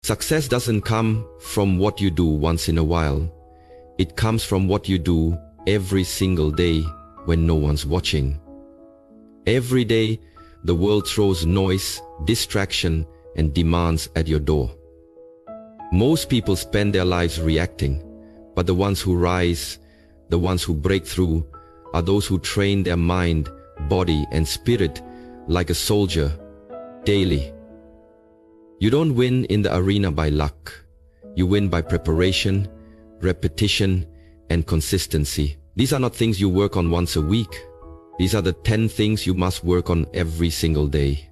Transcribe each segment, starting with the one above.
Success doesn't come from what you do once in a while. It comes from what you do every single day when no one's watching. Every day, the world throws noise, distraction, and demands at your door. Most people spend their lives reacting, but the ones who rise, the ones who break through, are those who train their mind, body, and spirit like a soldier daily. You don't win in the arena by luck. You win by preparation, repetition, and consistency. These are not things you work on once a week. These are the 10 things you must work on every single day.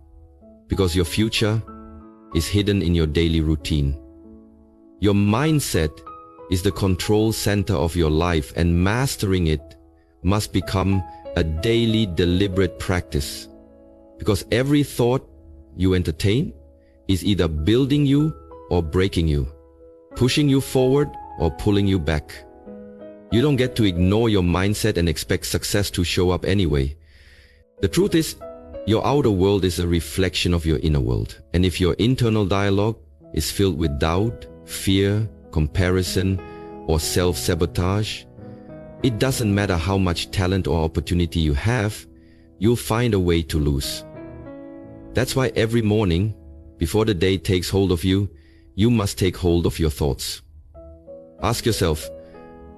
Because your future is hidden in your daily routine. Your mindset is the control center of your life, and mastering it must become a daily deliberate practice. Because every thought you entertain is either building you or breaking you, pushing you forward or pulling you back. You don't get to ignore your mindset and expect success to show up anyway. The truth is, your outer world is a reflection of your inner world. And if your internal dialogue is filled with doubt, fear, comparison, or self-sabotage, it doesn't matter how much talent or opportunity you have, you'll find a way to lose. That's why every morning, before the day takes hold of you, you must take hold of your thoughts. Ask yourself,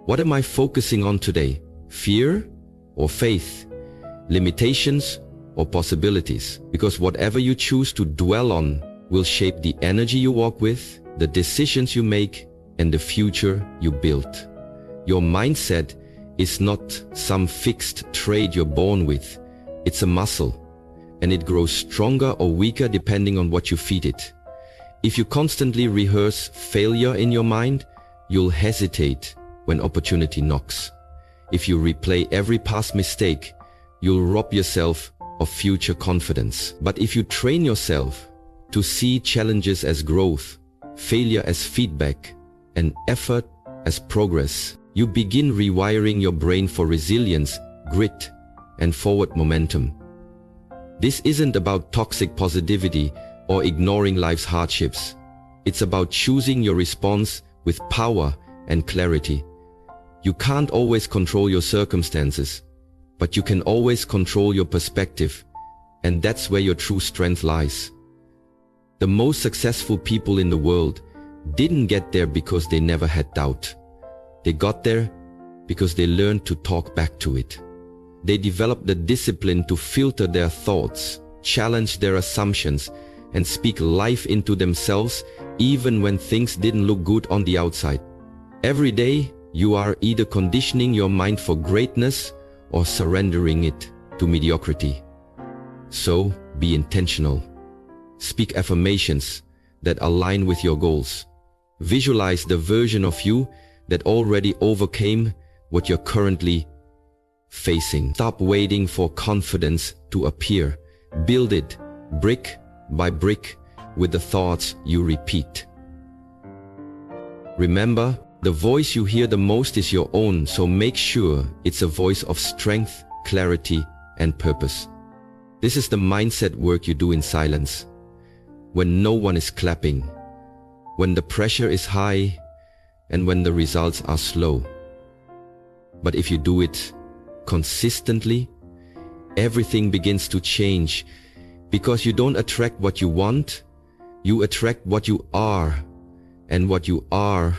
what am I focusing on today? Fear or faith? Limitations or possibilities? Because whatever you choose to dwell on will shape the energy you walk with, the decisions you make, and the future you build. Your mindset is not some fixed trait you're born with. It's a muscle, and it grows stronger or weaker depending on what you feed it. If you constantly rehearse failure in your mind, you'll hesitate when opportunity knocks. If you replay every past mistake, you'll rob yourself of future confidence. But if you train yourself to see challenges as growth, failure as feedback, and effort as progress, you begin rewiring your brain for resilience, grit, and forward momentum. This isn't about toxic positivity or ignoring life's hardships. It's about choosing your response with power and clarity. You can't always control your circumstances, but you can always control your perspective, and that's where your true strength lies. The most successful people in the world didn't get there because they never had doubt. They got there because they learned to talk back to it. They developed the discipline to filter their thoughts, challenge their assumptions, and speak life into themselves even when things didn't look good on the outside. Every day, you are either conditioning your mind for greatness or surrendering it to mediocrity. So, be intentional. Speak affirmations that align with your goals. Visualize the version of you that already overcame what you're currently facing. Stop waiting for confidence to appear. Build it brick by brick with the thoughts you repeat. Remember, the voice you hear the most is your own, so make sure it's a voice of strength, clarity, and purpose. This is the mindset work you do in silence, when no one is clapping, when the pressure is high, and when the results are slow. But if you do it consistently, everything begins to change, because you don't attract what you want, you attract what you are, and what you are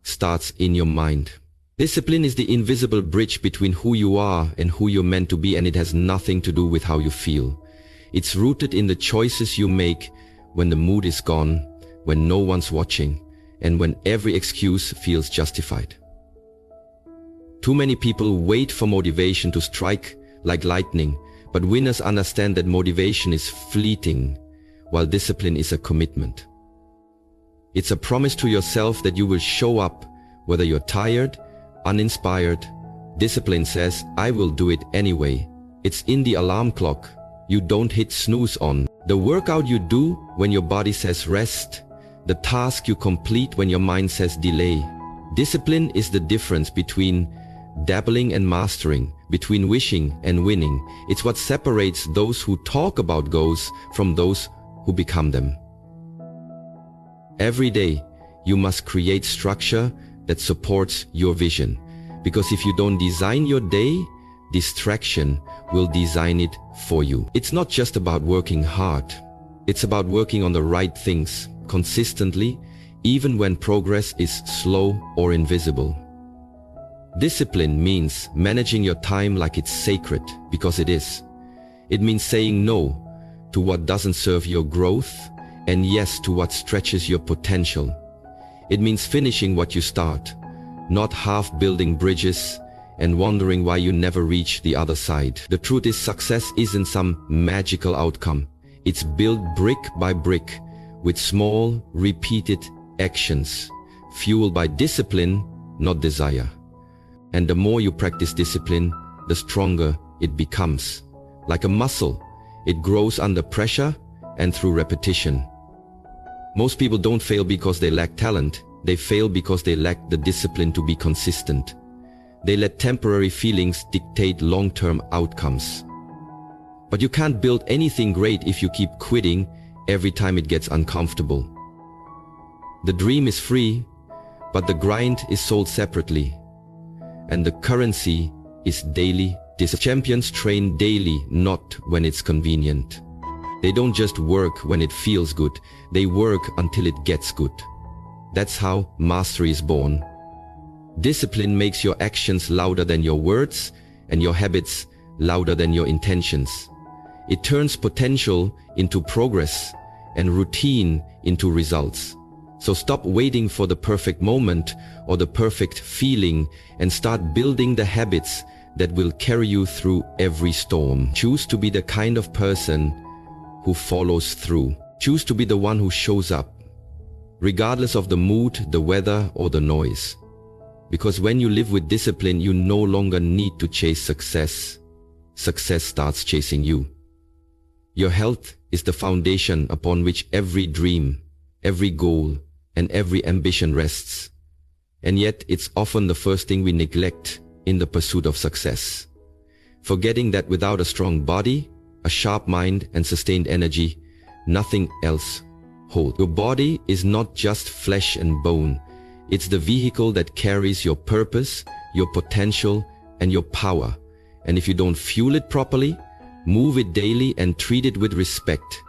starts in your mind. Discipline is the invisible bridge between who you are and who you're meant to be, and it has nothing to do with how you feel. It's rooted in the choices you make when the mood is gone, when no one's watching, and when every excuse feels justified. Too many people wait for motivation to strike like lightning, but winners understand that motivation is fleeting, while discipline is a commitment. It's a promise to yourself that you will show up whether you're tired, uninspired. Discipline says, I will do it anyway. It's in the alarm clock you don't hit snooze on, the workout you do when your body says rest, the task you complete when your mind says delay. Discipline is the difference between dabbling and mastering, between wishing and winning. It's what separates those who talk about goals from those who become them. Every day, you must create structure that supports your vision. Because if you don't design your day, distraction will design it for you. It's not just about working hard. It's about working on the right things consistently, even when progress is slow or invisible. Discipline means managing your time like it's sacred, because it is. It means saying no to what doesn't serve your growth and yes to what stretches your potential. It means finishing what you start, not half building bridges and wondering why you never reach the other side. The truth is, success isn't some magical outcome. It's built brick by brick with small, repeated actions, fueled by discipline, not desire. And the more you practice discipline, the stronger it becomes. Like a muscle, it grows under pressure and through repetition. Most people don't fail because they lack talent. They fail because they lack the discipline to be consistent. They let temporary feelings dictate long-term outcomes. But you can't build anything great if you keep quitting every time it gets uncomfortable. The dream is free, but the grind is sold separately. And the currency is daily discipline. Champions train daily, not when it's convenient. They don't just work when it feels good. They work until it gets good. That's how mastery is born. Discipline makes your actions louder than your words and your habits louder than your intentions. It turns potential into progress and routine into results. So stop waiting for the perfect moment or the perfect feeling and start building the habits that will carry you through every storm. Choose to be the kind of person who follows through. Choose to be the one who shows up, regardless of the mood, the weather, or the noise. Because when you live with discipline, you no longer need to chase success. Success starts chasing you. Your health is the foundation upon which every dream, every goal, and every ambition rests. And yet, it's often the first thing we neglect in the pursuit of success. Forgetting that without a strong body, a sharp mind, and sustained energy, nothing else holds. Your body is not just flesh and bone. It's the vehicle that carries your purpose, your potential, and your power. And if you don't fuel it properly, move it daily, and treat it with respect,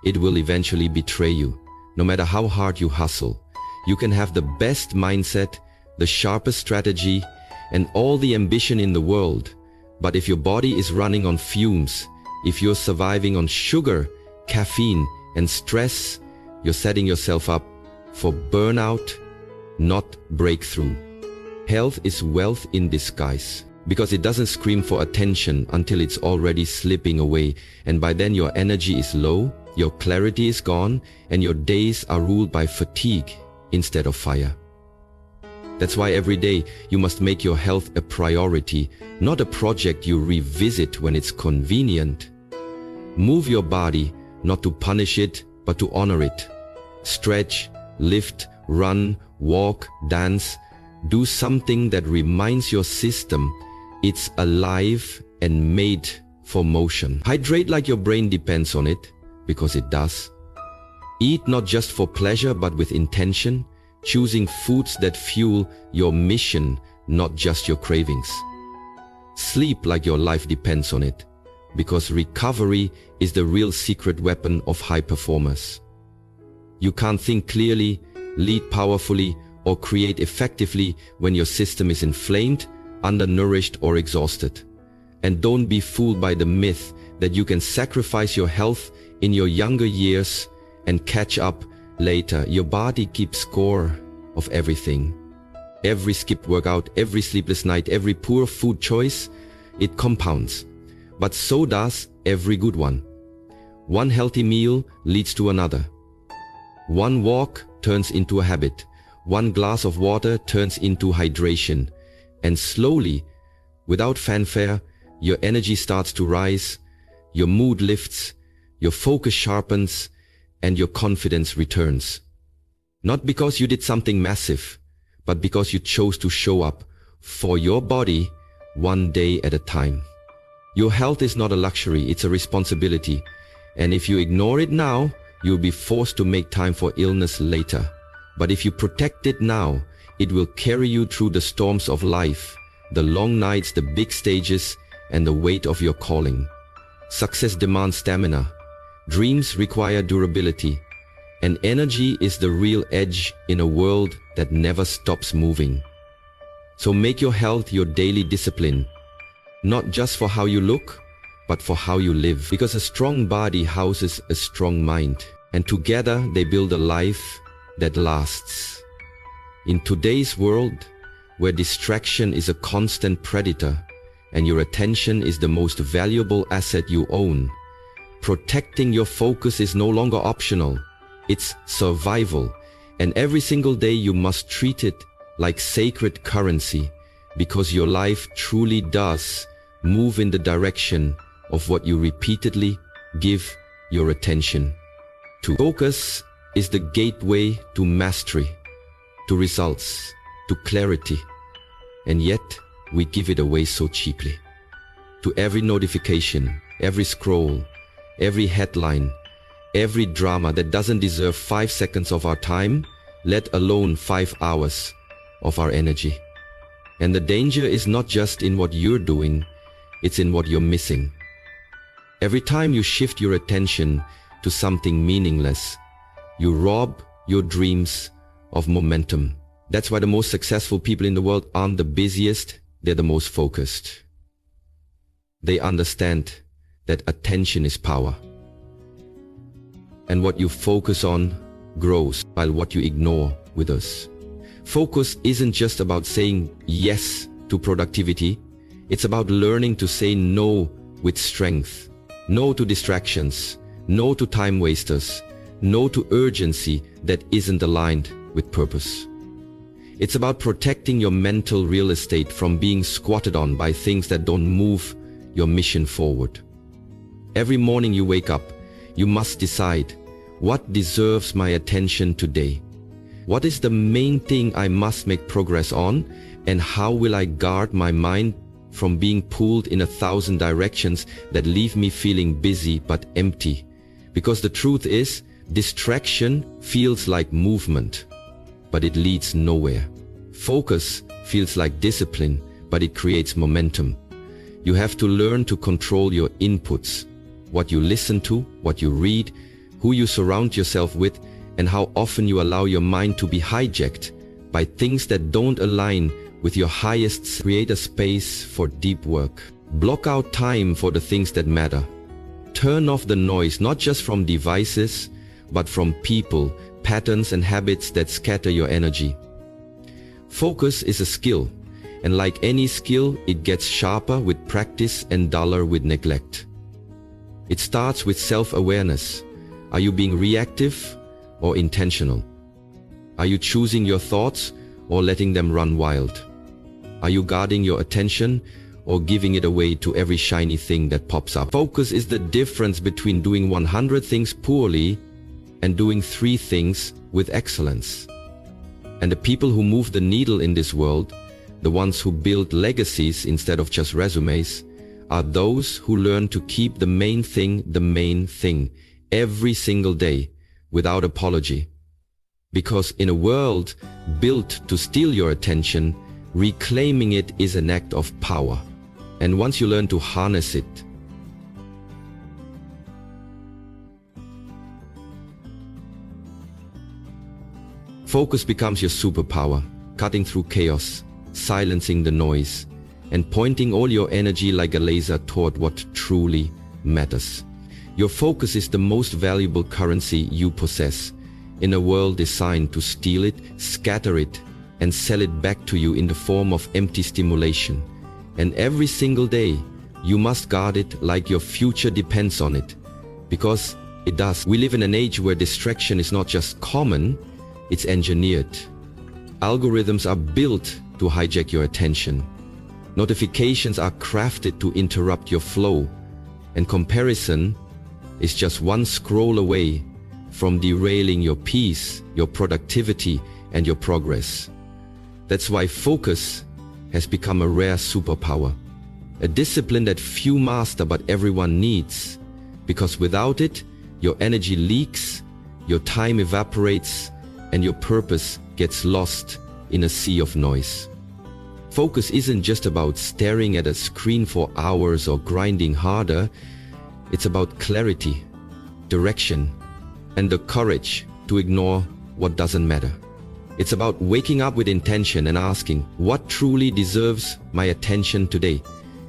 it will eventually betray you. No matter how hard you hustle, you can have the best mindset, the sharpest strategy, and all the ambition in the world. But if your body is running on fumes, if you're surviving on sugar, caffeine, and stress, you're setting yourself up for burnout, not breakthrough. Health is wealth in disguise, because it doesn't scream for attention until it's already slipping away, and by then your energy is low, your clarity is gone, and your days are ruled by fatigue instead of fire. That's why every day you must make your health a priority, not a project you revisit when it's convenient. Move your body, not to punish it, but to honor it. Stretch, lift, run, walk, dance. Do something that reminds your system it's alive and made for motion. Hydrate like your brain depends on it, because it does. Eat not just for pleasure, but with intention, choosing foods that fuel your mission, not just your cravings. Sleep like your life depends on it, because recovery is the real secret weapon of high performers. You can't think clearly, lead powerfully, or create effectively when your system is inflamed, undernourished, or exhausted. And don't be fooled by the myth that you can sacrifice your health in your younger years and catch up later. Your body keeps score of everything. Every skipped workout, every sleepless night, every poor food choice, it compounds. But so does every good one. One healthy meal leads to another. One walk turns into a habit. One glass of water turns into hydration. And slowly, without fanfare, your energy starts to rise, your mood lifts, your focus sharpens, and your confidence returns. Not because you did something massive, but because you chose to show up for your body one day at a time. Your health is not a luxury, it's a responsibility. And if you ignore it now, you'll be forced to make time for illness later. But if you protect it now, it will carry you through the storms of life, the long nights, the big stages, and the weight of your calling. Success demands stamina. Dreams require durability. And energy is the real edge in a world that never stops moving. So make your health your daily discipline, not just for how you look, but for how you live. Because a strong body houses a strong mind, and together they build a life that lasts. In today's world, where distraction is a constant predator, and your attention is the most valuable asset you own, protecting your focus is no longer optional. It's survival, and every single day you must treat it like sacred currency, because your life truly does move in the direction of what you repeatedly give your attention to. Focus is the gateway to mastery, to results, to clarity, and yet we give it away so cheaply. To every notification, every scroll, every headline, every drama that doesn't deserve 5 seconds of our time, let alone 5 hours of our energy. And the danger is not just in what you're doing, it's in what you're missing. Every time you shift your attention to something meaningless, you rob your dreams of momentum. That's why the most successful people in the world aren't the busiest, they're the most focused. They understand that attention is power. And what you focus on grows, while what you ignore withers. Focus isn't just about saying yes to productivity, it's about learning to say no with strength. No to distractions, no to time wasters, no to urgency that isn't aligned with purpose. It's about protecting your mental real estate from being squatted on by things that don't move your mission forward. Every morning you wake up, you must decide, what deserves my attention today? What is the main thing I must make progress on? And how will I guard my mind from being pulled in 1,000 directions that leave me feeling busy but empty? Because the truth is, distraction feels like movement, but it leads nowhere. Focus feels like discipline, but it creates momentum. You have to learn to control your inputs, what you listen to, what you read, who you surround yourself with, and how often you allow your mind to be hijacked by things that don't align with your highest. Create a space for deep work. Block out time for the things that matter. Turn off the noise, not just from devices, but from people, patterns, and habits that scatter your energy. Focus is a skill, and like any skill, it gets sharper with practice and duller with neglect. It starts with self-awareness. Are you being reactive or intentional? Are you choosing your thoughts or letting them run wild? Are you guarding your attention or giving it away to every shiny thing that pops up? Focus is the difference between doing 100 things poorly and doing 3 things with excellence. And the people who move the needle in this world, the ones who build legacies instead of just resumes, are those who learn to keep the main thing, every single day, without apology. Because in a world built to steal your attention, reclaiming it is an act of power. And once you learn to harness it, focus becomes your superpower, cutting through chaos, silencing the noise, and pointing all your energy like a laser toward what truly matters. Your focus is the most valuable currency you possess in a world designed to steal it, scatter it, and sell it back to you in the form of empty stimulation. And every single day, you must guard it like your future depends on it, because it does. We live in an age where distraction is not just common, it's engineered. Algorithms are built to hijack your attention. Notifications are crafted to interrupt your flow, and comparison is just one scroll away from derailing your peace, your productivity, and your progress. That's why focus has become a rare superpower, a discipline that few master but everyone needs, because without it, your energy leaks, your time evaporates, and your purpose gets lost in a sea of noise. Focus isn't just about staring at a screen for hours or grinding harder. It's about clarity, direction, and the courage to ignore what doesn't matter. It's about waking up with intention and asking, what truly deserves my attention today?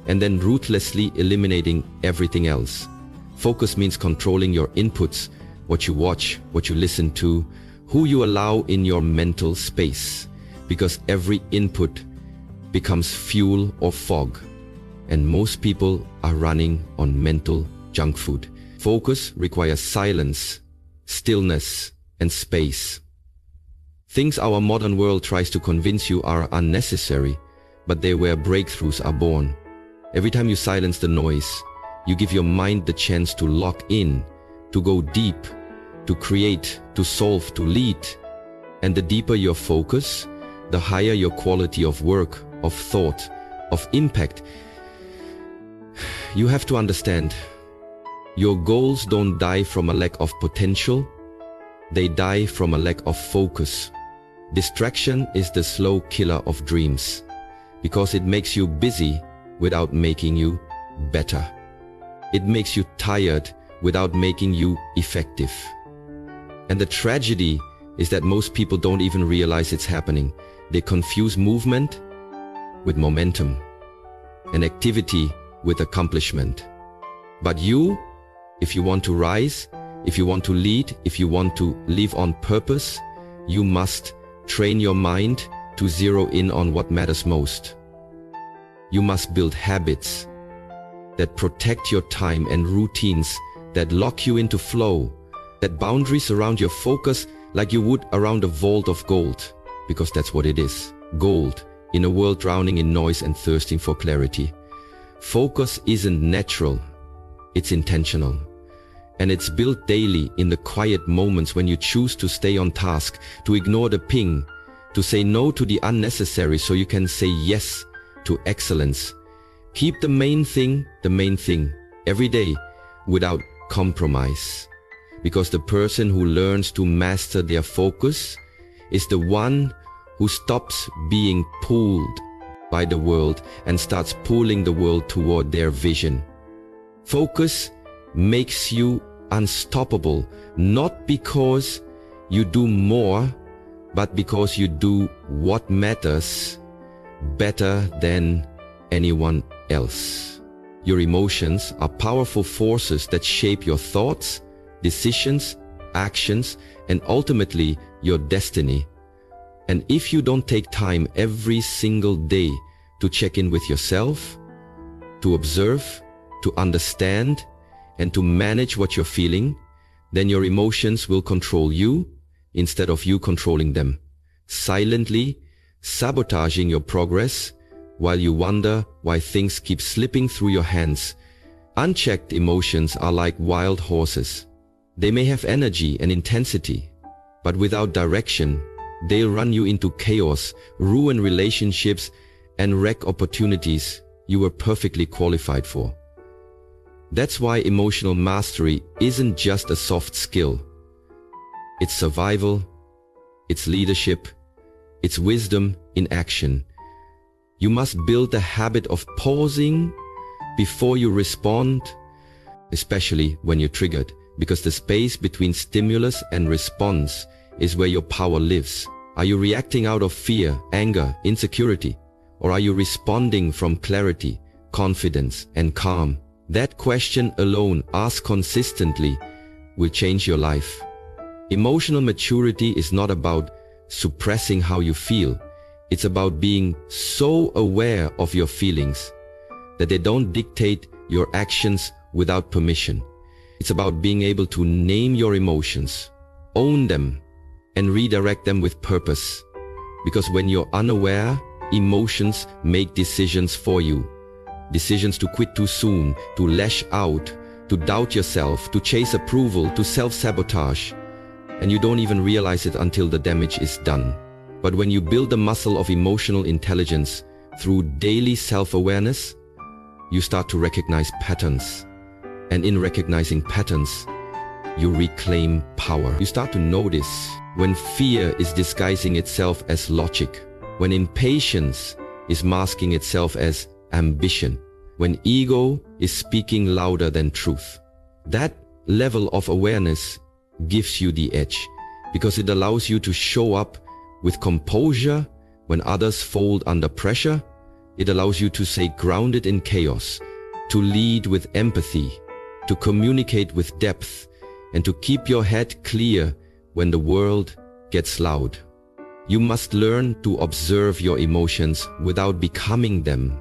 And then ruthlessly eliminating everything else. Focus means controlling your inputs, what you watch, what you listen to, who you allow in your mental space. Because every input becomes fuel or fog. And most people are running on mental junk food. Focus requires silence, stillness, and space. Things our modern world tries to convince you are unnecessary, but they're where breakthroughs are born. Every time you silence the noise, you give your mind the chance to lock in, to go deep, to create, to solve, to lead. And the deeper your focus, the higher your quality of work, of thought, of impact. You have to understand, your goals don't die from a lack of potential, they die from a lack of focus. Distraction is the slow killer of dreams, because it makes you busy without making you better. It makes you tired without making you effective. And the tragedy is that most people don't even realize it's happening. They confuse movement with momentum and activity with accomplishment. But you, if you want to rise, if you want to lead, if you want to live on purpose, you must train your mind to zero in on what matters most. You must build habits that protect your time and routines that lock you into flow, that boundaries around your focus like you would around a vault of gold, because that's what it is, gold, in a world drowning in noise and thirsting for clarity. Focus isn't natural, it's intentional. And it's built daily in the quiet moments when you choose to stay on task, to ignore the ping, to say no to the unnecessary so you can say yes to excellence. Keep the main thing, every day without compromise. Because the person who learns to master their focus is the one who stops being pulled by the world and starts pulling the world toward their vision. Focus makes you unstoppable, not because you do more, but because you do what matters better than anyone else. Your emotions are powerful forces that shape your thoughts, decisions, actions, and ultimately your destiny. And if you don't take time every single day to check in with yourself, to observe, to understand, and to manage what you're feeling, then your emotions will control you instead of you controlling them, silently sabotaging your progress while you wonder why things keep slipping through your hands. Unchecked emotions are like wild horses. They may have energy and intensity, but without direction, they'll run you into chaos, ruin relationships, and wreck opportunities you were perfectly qualified for. That's why emotional mastery isn't just a soft skill. It's survival, it's leadership, it's wisdom in action. You must build the habit of pausing before you respond, especially when you're triggered, because the space between stimulus and response is where your power lives. Are you reacting out of fear, anger, insecurity? Or are you responding from clarity, confidence, and calm? That question alone, asked consistently, will change your life. Emotional maturity is not about suppressing how you feel. It's about being so aware of your feelings that they don't dictate your actions without permission. It's about being able to name your emotions, own them, and redirect them with purpose. Because when you're unaware, emotions make decisions for you. Decisions to quit too soon, to lash out, to doubt yourself, to chase approval, to self-sabotage. And you don't even realize it until the damage is done. But when you build the muscle of emotional intelligence through daily self-awareness, you start to recognize patterns. And in recognizing patterns, you reclaim power. You start to notice when fear is disguising itself as logic, when impatience is masking itself as ambition, when ego is speaking louder than truth. That level of awareness gives you the edge because it allows you to show up with composure when others fold under pressure. It allows you to stay grounded in chaos, to lead with empathy, to communicate with depth, and to keep your head clear when the world gets loud. You must learn to observe your emotions without becoming them,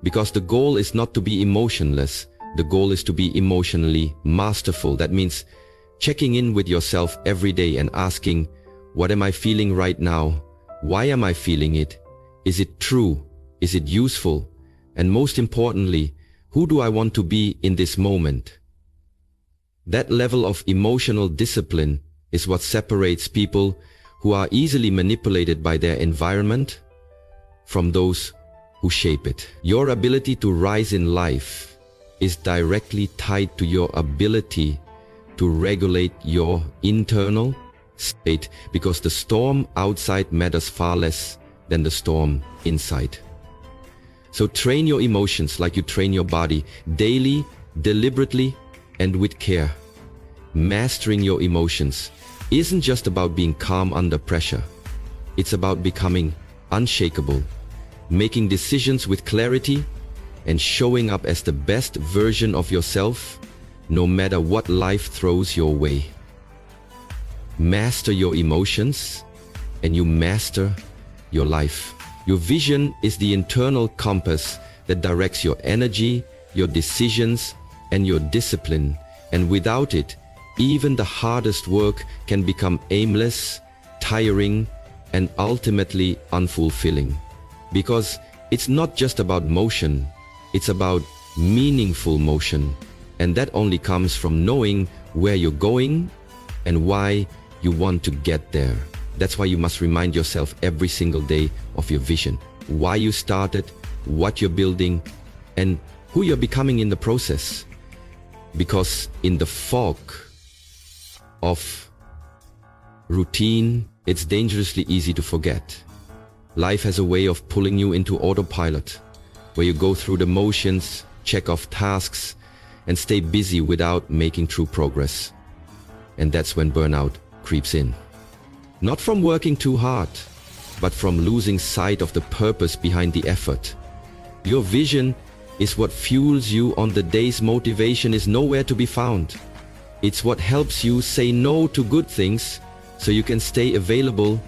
because the goal is not to be emotionless. The goal is to be emotionally masterful. That means checking in with yourself every day and asking, what am I feeling right now? Why am I feeling it? Is it true? Is it useful? And most importantly, who do I want to be in this moment? That level of emotional discipline is what separates people who are easily manipulated by their environment from those who shape it. Your ability to rise in life is directly tied to your ability to regulate your internal state, because the storm outside matters far less than the storm inside. So train your emotions like you train your body, daily, deliberately, and with care. Mastering your emotions isn't just about being calm under pressure. It's about becoming unshakable, making decisions with clarity, and showing up as the best version of yourself, no matter what life throws your way. Master your emotions, and you master your life. Your vision is the internal compass that directs your energy, your decisions, and your discipline. And without it, even the hardest work can become aimless, tiring, and ultimately unfulfilling. Because it's not just about motion, it's about meaningful motion. And that only comes from knowing where you're going and why you want to get there. That's why you must remind yourself every single day of your vision, why you started, what you're building, and who you're becoming in the process. Because in the fog of routine, it's dangerously easy to forget. Life has a way of pulling you into autopilot, where you go through the motions, check off tasks, and stay busy without making true progress. And that's when burnout creeps in. Not from working too hard, but from losing sight of the purpose behind the effort. Your vision is what fuels you on the days motivation is nowhere to be found. It's what helps you say no to good things so you can stay available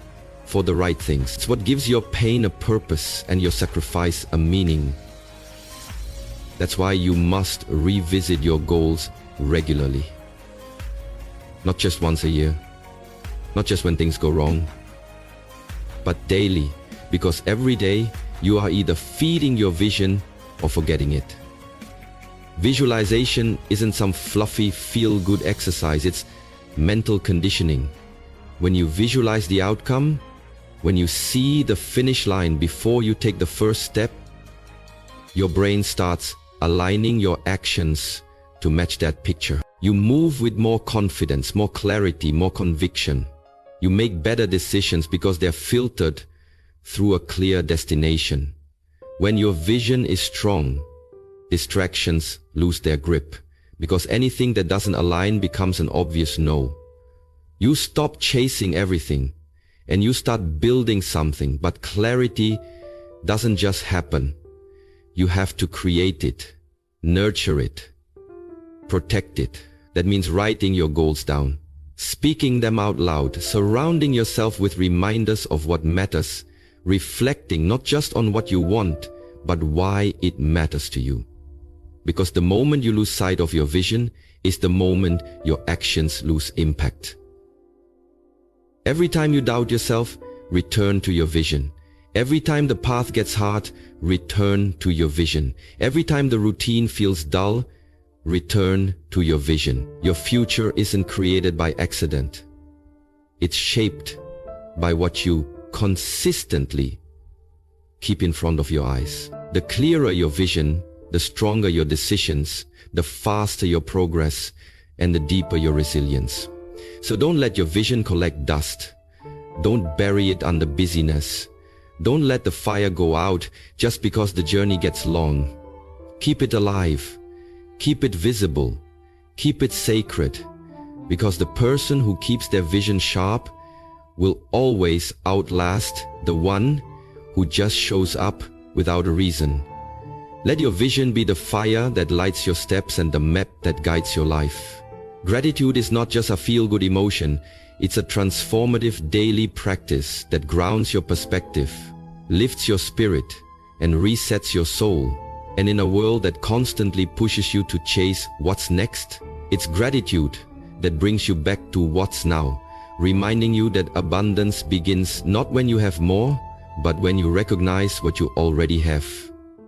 for the right things. It's what gives your pain a purpose and your sacrifice a meaning. That's why you must revisit your goals regularly. Not just once a year, not just when things go wrong, but daily, because every day you are either feeding your vision or forgetting it. Visualization isn't some fluffy feel-good exercise, it's mental conditioning. When you visualize the outcome, when you see the finish line before you take the first step, your brain starts aligning your actions to match that picture. You move with more confidence, more clarity, more conviction. You make better decisions because they're filtered through a clear destination. When your vision is strong, distractions lose their grip, because anything that doesn't align becomes an obvious no. You stop chasing everything and you start building something, but clarity doesn't just happen. You have to create it, nurture it, protect it. That means writing your goals down, speaking them out loud, surrounding yourself with reminders of what matters, reflecting not just on what you want, but why it matters to you. Because the moment you lose sight of your vision is the moment your actions lose impact. Every time you doubt yourself, return to your vision. Every time the path gets hard, return to your vision. Every time the routine feels dull, return to your vision. Your future isn't created by accident. It's shaped by what you consistently keep in front of your eyes. The clearer your vision, the stronger your decisions, the faster your progress, and the deeper your resilience. So don't let your vision collect dust. Don't bury it under busyness. Don't let the fire go out just because the journey gets long. Keep it alive. Keep it visible. Keep it sacred. Because the person who keeps their vision sharp will always outlast the one who just shows up without a reason. Let your vision be the fire that lights your steps and the map that guides your life. Gratitude is not just a feel-good emotion, it's a transformative daily practice that grounds your perspective, lifts your spirit, and resets your soul. And in a world that constantly pushes you to chase what's next, it's gratitude that brings you back to what's now, reminding you that abundance begins not when you have more, but when you recognize what you already have.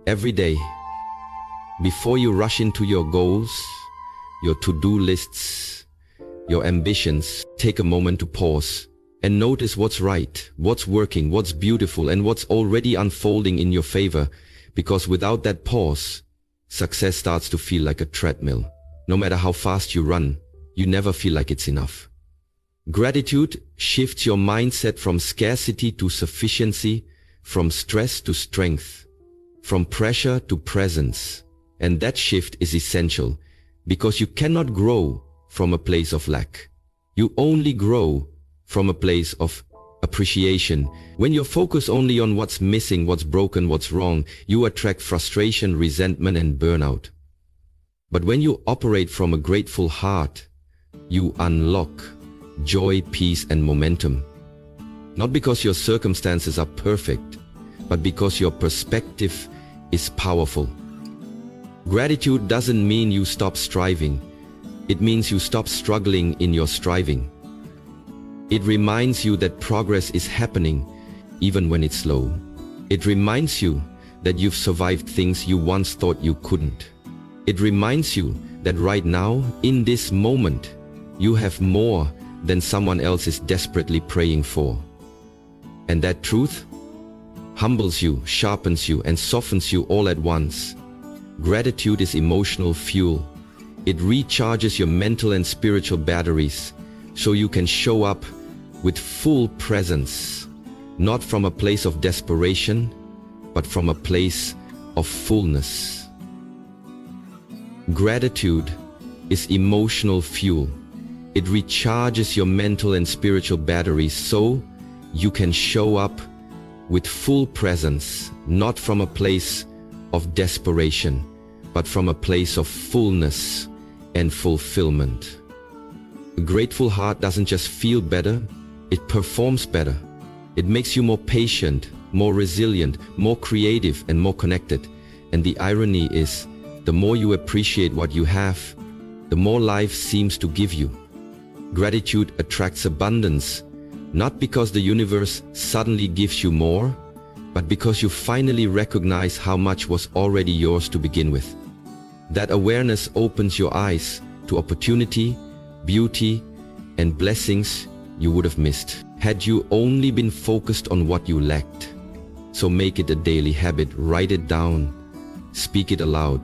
Every day, before you rush into your goals, your to-do lists, your ambitions, take a moment to pause and notice what's right, what's working, what's beautiful, and what's already unfolding in your favor. Because without that pause, success starts to feel like a treadmill. No matter how fast you run, you never feel like it's enough. Gratitude shifts your mindset from scarcity to sufficiency, from stress to strength, from pressure to presence. And that shift is essential because you cannot grow from a place of lack. You only grow from a place of appreciation. When you focus only on what's missing, what's broken, what's wrong, you attract frustration, resentment, and burnout. But when you operate from a grateful heart, you unlock joy, peace, and momentum. Not because your circumstances are perfect, but because your perspective is powerful. Gratitude doesn't mean you stop striving. It means you stop struggling in your striving. It reminds you that progress is happening even when it's slow. It reminds you that you've survived things you once thought you couldn't. It reminds you that right now, in this moment, you have more than someone else is desperately praying for. And that truth humbles you, sharpens you, and softens you all at once. Gratitude is emotional fuel. It recharges your mental and spiritual batteries so you can show up with full presence, not from a place of desperation, but from a place of fullness. Gratitude is emotional fuel. It recharges your mental and spiritual batteries so you can show up with full presence, not from a place of desperation, but from a place of fullness and fulfillment. A grateful heart doesn't just feel better, it performs better. It makes you more patient, more resilient, more creative, and more connected. And the irony is, the more you appreciate what you have, the more life seems to give you. Gratitude attracts abundance, not because the universe suddenly gives you more, but because you finally recognize how much was already yours to begin with. That awareness opens your eyes to opportunity, beauty, and blessings you would have missed had you only been focused on what you lacked. So make it a daily habit. Write it down, speak it aloud,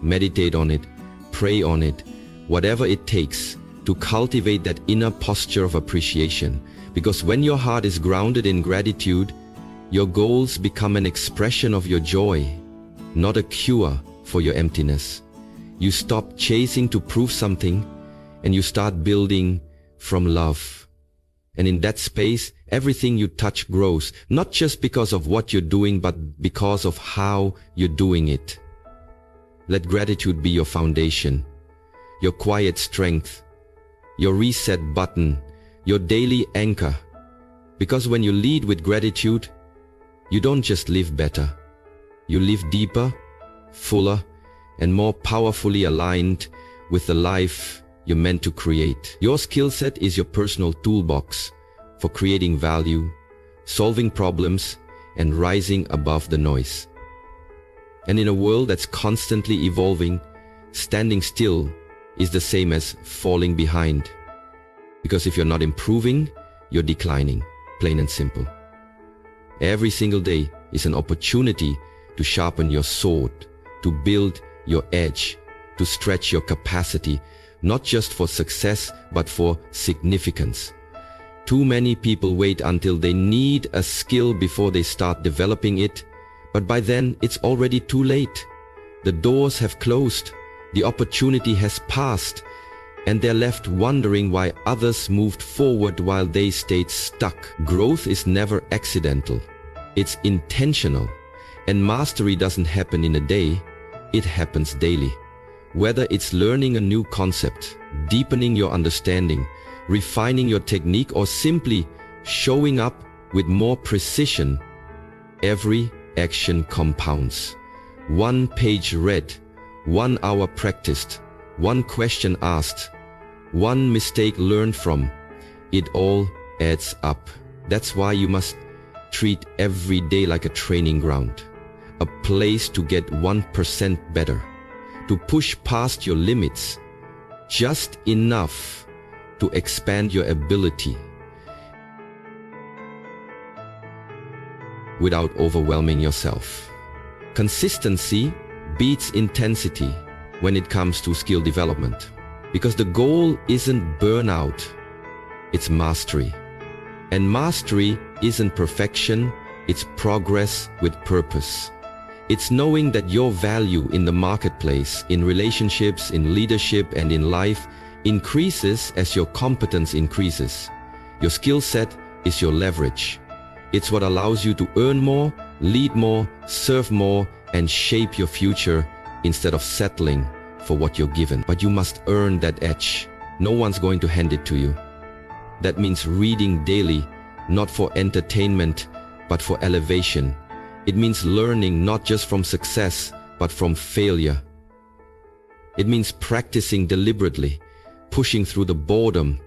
meditate on it, pray on it, whatever it takes to cultivate that inner posture of appreciation. Because when your heart is grounded in gratitude, your goals become an expression of your joy, not a cure for your emptiness. You stop chasing to prove something and you start building from love. And in that space, everything you touch grows, not just because of what you're doing, but because of how you're doing it. Let gratitude be your foundation, your quiet strength, your reset button, your daily anchor. Because when you lead with gratitude, you don't just live better. You live deeper, fuller, and more powerfully aligned with the life you're meant to create. Your skill set is your personal toolbox for creating value, solving problems, and rising above the noise. And in a world that's constantly evolving, standing still is the same as falling behind. Because if you're not improving, you're declining, plain and simple. Every single day is an opportunity to sharpen your sword, to build your edge, to stretch your capacity. not just for success, but for significance. Too many people wait until they need a skill before they start developing it, but by then it's already too late. The doors have closed, the opportunity has passed, and they're left wondering why others moved forward while they stayed stuck. Growth is never accidental. It's intentional. And mastery doesn't happen in a day, it happens daily. Whether it's learning a new concept, deepening your understanding, refining your technique, or simply showing up with more precision, every action compounds. 1 page read, 1 hour practiced, 1 question asked, 1 mistake learned from, it all adds up. That's why you must treat every day like a training ground, a place to get 1% better, to push past your limits, just enough to expand your ability without overwhelming yourself. Consistency beats intensity when it comes to skill development, because the goal isn't burnout, it's mastery. And mastery isn't perfection, it's progress with purpose. It's knowing that your value in the marketplace, in relationships, in leadership, and in life increases as your competence increases. Your skill set is your leverage. It's what allows you to earn more, lead more, serve more, and shape your future instead of settling for what you're given. But you must earn that edge. No one's going to hand it to you. That means reading daily, not for entertainment, but for elevation. It means learning not just from success, but from failure. It means practicing deliberately, pushing through the boredom,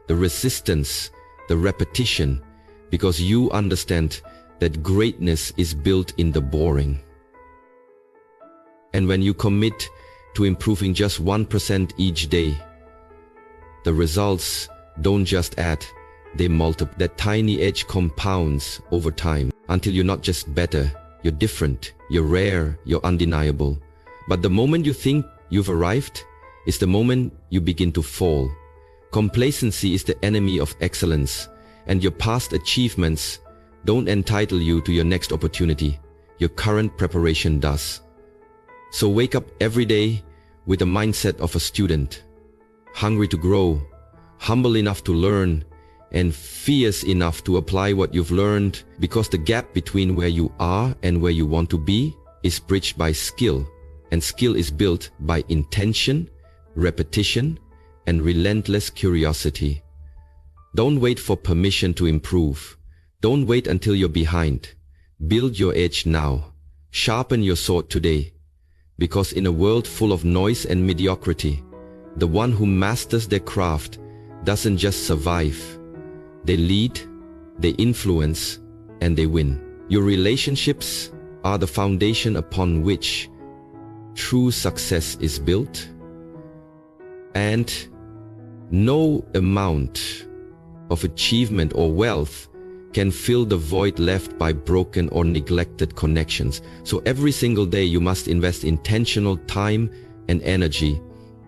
the resistance, the repetition, because you understand that greatness is built in the boring. And when you commit to improving just 1% each day, the results don't just add, they multiply. That tiny edge compounds over time until you're not just better, you're different, you're rare, you're undeniable. But the moment you think you've arrived is the moment you begin to fall. Complacency is the enemy of excellence, and your past achievements don't entitle you to your next opportunity. Your current preparation does. So wake up every day with the mindset of a student, hungry to grow, humble enough to learn, and fierce enough to apply what you've learned, because the gap between where you are and where you want to be is bridged by skill, and skill is built by intention, repetition, and relentless curiosity. Don't wait for permission to improve. Don't wait until you're behind. Build your edge now. Sharpen your sword today. Because in a world full of noise and mediocrity, the one who masters their craft doesn't just survive. They lead, they influence, and they win. Your relationships are the foundation upon which true success is built, and no amount of achievement or wealth can fill the void left by broken or neglected connections. So every single day you must invest intentional time and energy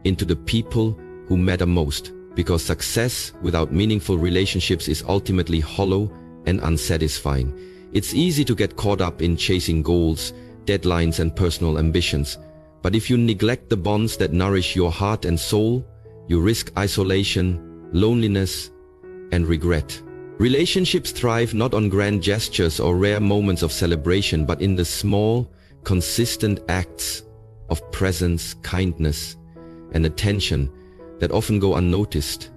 into the people who matter most, because success without meaningful relationships is ultimately hollow and unsatisfying. It's easy to get caught up in chasing goals, deadlines, and personal ambitions, but if you neglect the bonds that nourish your heart and soul, you risk isolation, loneliness, and regret. Relationships thrive not on grand gestures or rare moments of celebration, but in the small, consistent acts of presence, kindness, and attention that often go unnoticed,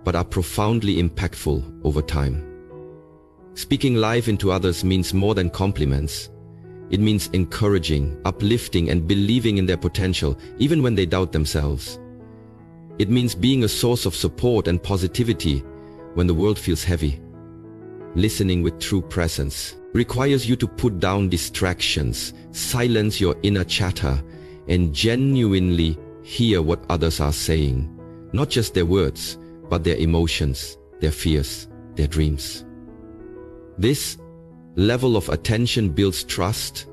but are profoundly impactful over time. Speaking life into others means more than compliments. It means encouraging, uplifting, and believing in their potential, even when they doubt themselves. It means being a source of support and positivity when the world feels heavy. Listening with true presence requires you to put down distractions, silence your inner chatter, and genuinely hear what others are saying. Not just their words, but their emotions, their fears, their dreams. This level of attention builds trust,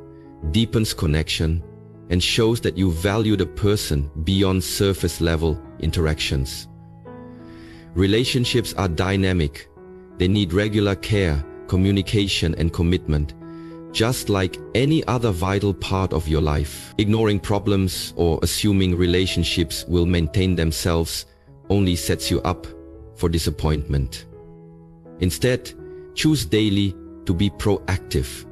deepens connection, and shows that you value the person beyond surface level interactions. Relationships are dynamic. They need regular care, communication, and commitment, just like any other vital part of your life. Ignoring problems or assuming relationships will maintain themselves only sets you up for disappointment. Instead, choose daily to be proactive.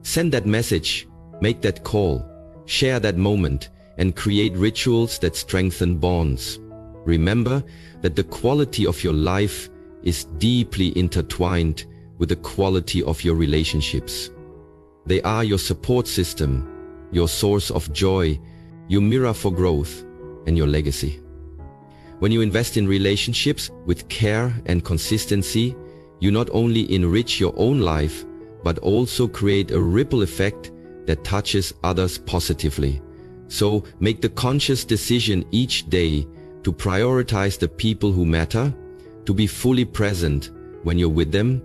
Send that message, make that call, share that moment, and create rituals that strengthen bonds. Remember that the quality of your life is deeply intertwined with the quality of your relationships. They are your support system, your source of joy, your mirror for growth, and your legacy. When you invest in relationships with care and consistency, you not only enrich your own life, but also create a ripple effect that touches others positively. So make the conscious decision each day to prioritize the people who matter, to be fully present when you're with them,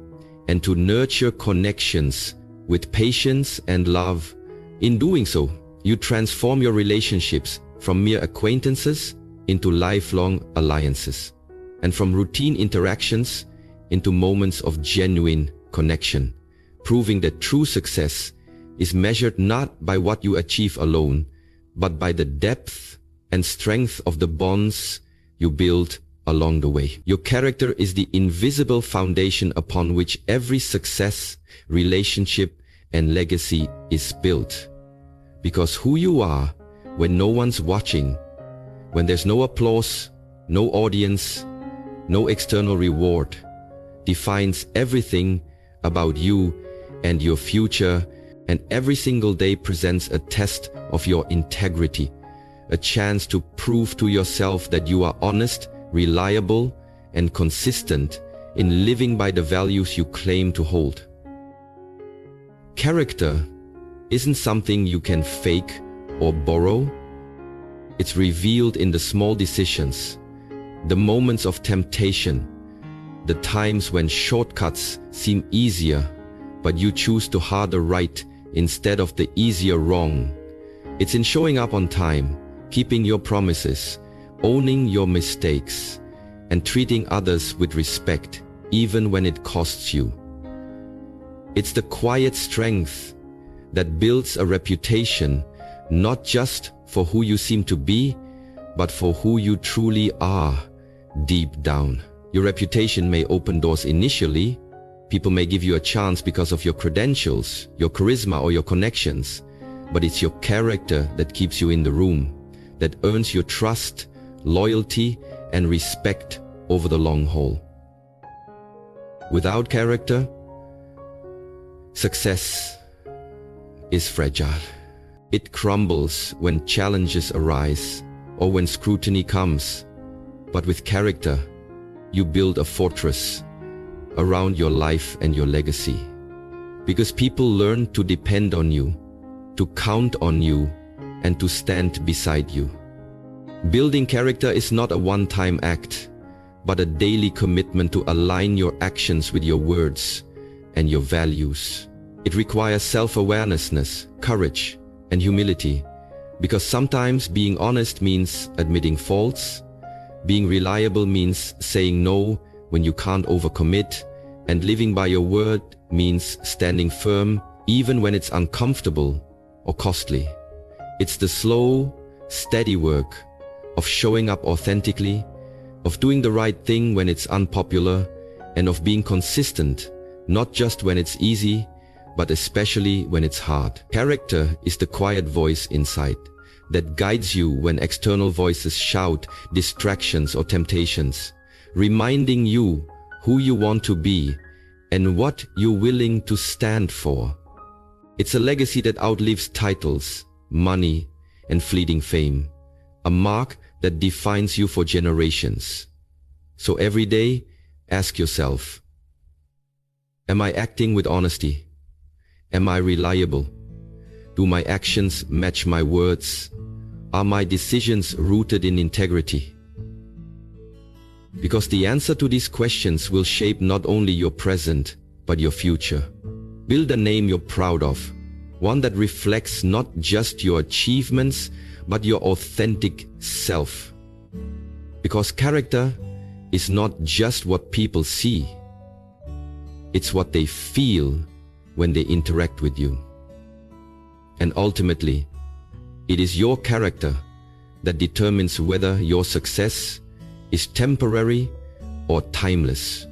and to nurture connections with patience and love. In doing so, you transform your relationships from mere acquaintances into lifelong alliances, and from routine interactions into moments of genuine connection, proving that true success is measured not by what you achieve alone, but by the depth and strength of the bonds you build along the way. Your character is the invisible foundation upon which every success, relationship, and legacy is built. Because who you are when no one's watching, when there's no applause, no audience, no external reward, defines everything about you and your future, and every single day presents a test of your integrity, a chance to prove to yourself that you are honest, reliable, and consistent in living by the values you claim to hold. Character isn't something you can fake or borrow. It's revealed in the small decisions, the moments of temptation, the times when shortcuts seem easier, but you choose to harder right instead of the easier wrong. It's in showing up on time, keeping your promises, owning your mistakes, and treating others with respect, even when it costs you. It's the quiet strength that builds a reputation, not just for who you seem to be, but for who you truly are deep down. Your reputation may open doors initially. People may give you a chance because of your credentials, your charisma, or your connections. But it's your character that keeps you in the room, that earns your trust, loyalty, and respect over the long haul. Without character, success is fragile. It crumbles when challenges arise or when scrutiny comes. But with character, you build a fortress around your life and your legacy. Because people learn to depend on you, to count on you, and to stand beside you. Building character is not a one-time act, but a daily commitment to align your actions with your words and your values. It requires self-awareness, courage, and humility, because sometimes being honest means admitting faults, being reliable means saying no when you can't overcommit, and living by your word means standing firm even when it's uncomfortable or costly. It's the slow, steady work of showing up authentically, of doing the right thing when it's unpopular, and of being consistent, not just when it's easy, but especially when it's hard. Character is the quiet voice inside that guides you when external voices shout distractions or temptations, reminding you who you want to be and what you're willing to stand for. It's a legacy that outlives titles, money, and fleeting fame, a mark that defines you for generations. So every day, ask yourself, am I acting with honesty? Am I reliable? Do my actions match my words? Are my decisions rooted in integrity? Because the answer to these questions will shape not only your present, but your future. Build a name you're proud of, one that reflects not just your achievements, but your authentic self. Because character is not just what people see. It's what they feel when they interact with you. And ultimately, it is your character that determines whether your success is temporary or timeless.